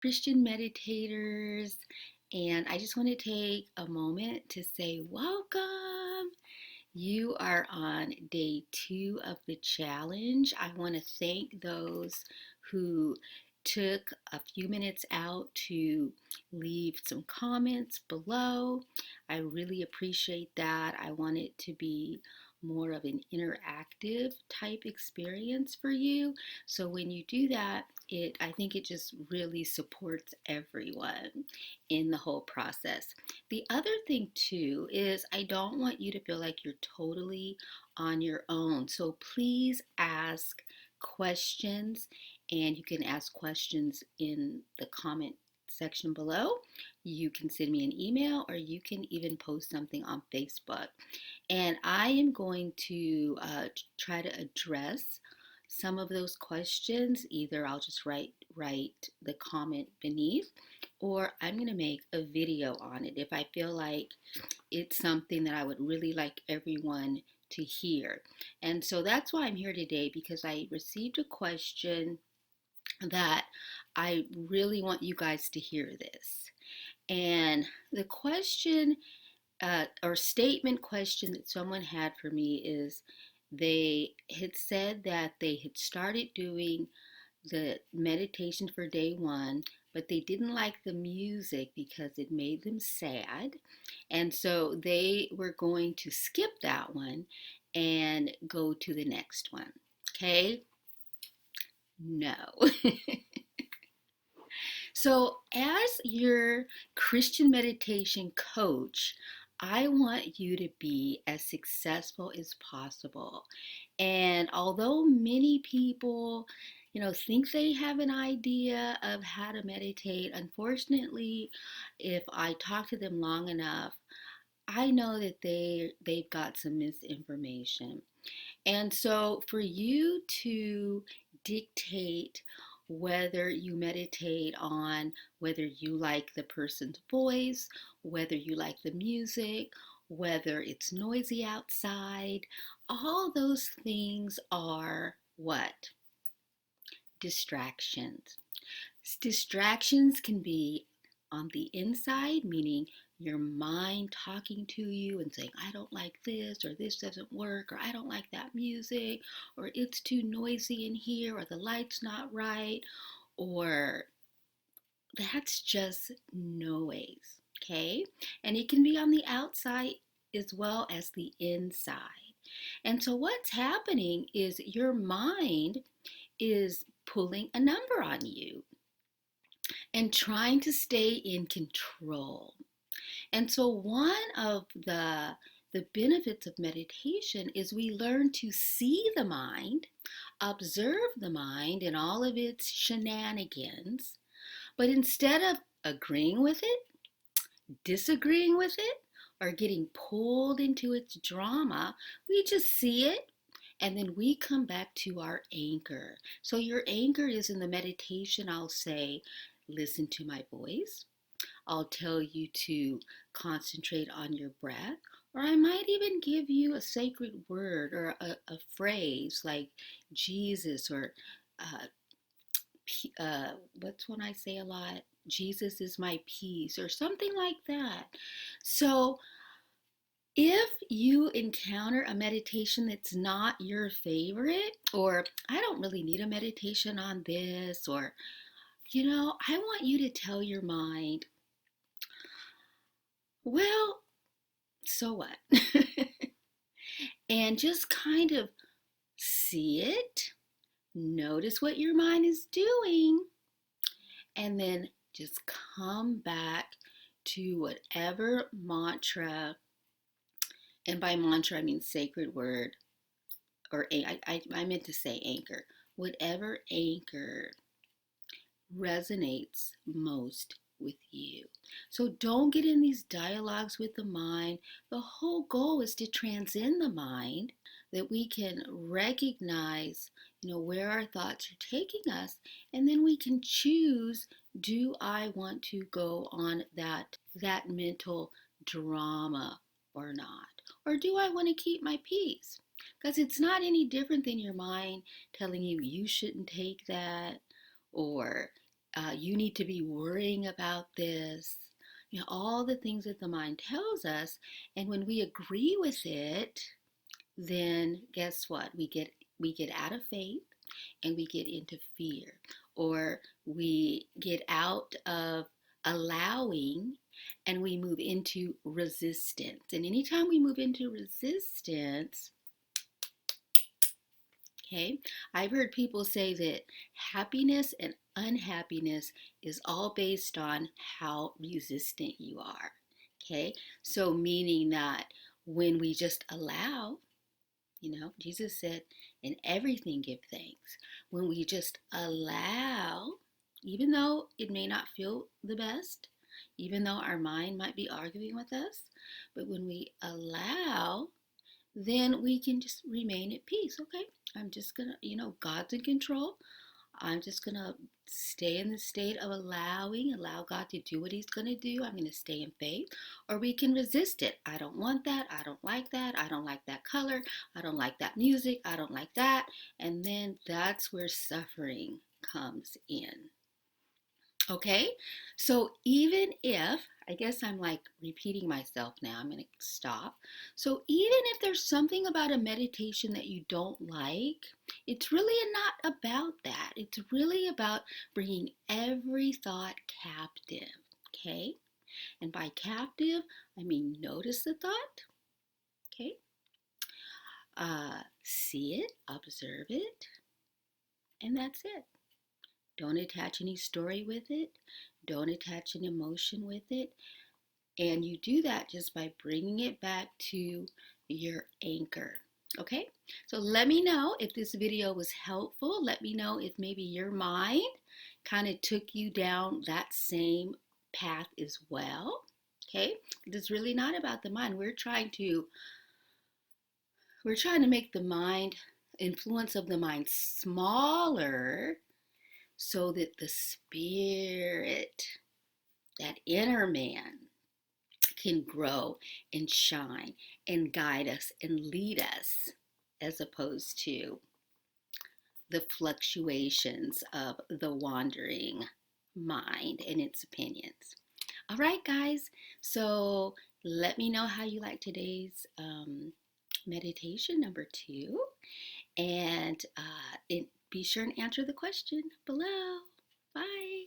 Christian meditators, and I just want to take a moment to say welcome. You are on day 2 of the challenge. I want to thank those who took a few minutes out to leave some comments below. I really appreciate that. I want it to be more of an interactive type experience for you. So when you do that, I think it just really supports everyone in the whole process. The other thing too is I don't want you to feel like you're totally on your own. So please ask questions, and you can ask questions in the comment section below. You can send me an email, or you can even post something on Facebook. And I am going to try to address some of those questions. Either I'll just write the comment beneath, or I'm going to make a video on it if I feel like it's something that I would really like everyone to hear. And so that's why I'm here today, because I received a question that I really want you guys to hear this. And the question or statement question that someone had for me is, they had said that they had started doing the meditation for day 1, but they didn't like the music because it made them sad. And so they were going to skip that one and go to the next one. Okay? No. So, as your Christian meditation coach, I want you to be as successful as possible. And although many people, think they have an idea of how to meditate, unfortunately, if I talk to them long enough, I know that they've got some misinformation. And so for you to dictate whether you meditate on whether you like the person's voice, whether you like the music, whether it's noisy outside, all those things are what? Distractions. Distractions can be on the inside, meaning your mind talking to you and saying, I don't like this, or this doesn't work, or I don't like that music, or it's too noisy in here, or the light's not right, or that's just noise, okay? And it can be on the outside as well as the inside. And so what's happening is your mind is pulling a number on you and trying to stay in control. And so one of the benefits of meditation is we learn to see the mind, observe the mind and all of its shenanigans, but instead of agreeing with it, disagreeing with it, or getting pulled into its drama, we just see it, and then we come back to our anchor. So your anchor is in the meditation. I'll say, listen to my voice. I'll tell you to concentrate on your breath, or I might even give you a sacred word or a phrase like Jesus, or uh, what's one I say a lot? Jesus is my peace, or something like that. So if you encounter a meditation that's not your favorite, or I don't really need a meditation on this, or, I want you to tell your mind, well, so what? And just kind of see it, notice what your mind is doing, and then just come back to whatever mantra, and by mantra I mean sacred word, or I meant to say anchor, whatever anchor resonates most with you. So don't get in these dialogues with the mind. The whole goal is to transcend the mind, that we can recognize, where our thoughts are taking us, and then we can choose, do I want to go on that mental drama or not? Or do I want to keep my peace? Because it's not any different than your mind telling you you shouldn't take that, or You need to be worrying about this. All the things that the mind tells us. And when we agree with it, then guess what? We get out of faith and we get into fear, or we get out of allowing and we move into resistance. And anytime we move into resistance, okay, I've heard people say that happiness and unhappiness is all based on how resistant you are. Okay, so meaning that when we just allow, Jesus said, in everything give thanks. When we just allow, even though it may not feel the best, even though our mind might be arguing with us, but when we allow, then we can just remain at peace. Okay, I'm just gonna, God's in control. I'm just going to stay in the state of allow God to do what He's going to do. I'm going to stay in faith. Or we can resist it. I don't want that. I don't like that. I don't like that color. I don't like that music. I don't like that. And then that's where suffering comes in. Okay, so even if, I guess I'm like repeating myself now, I'm going to stop. So even if there's something about a meditation that you don't like, it's really not about that. It's really about bringing every thought captive. Okay, and by captive, I mean notice the thought. Okay, see it, observe it, and that's it. Don't attach any story with it. Don't attach an emotion with it. And you do that just by bringing it back to your anchor. Okay, so let me know if this video was helpful. Let me know if maybe your mind kind of took you down that same path as well. Okay, it's really not about the mind. We're trying to make the mind, influence of the mind, smaller so that the spirit, that inner man, can grow and shine and guide us and lead us, as opposed to the fluctuations of the wandering mind and its opinions. All right, guys, so let me know how you like today's meditation number 2, and be sure and answer the question below. Bye.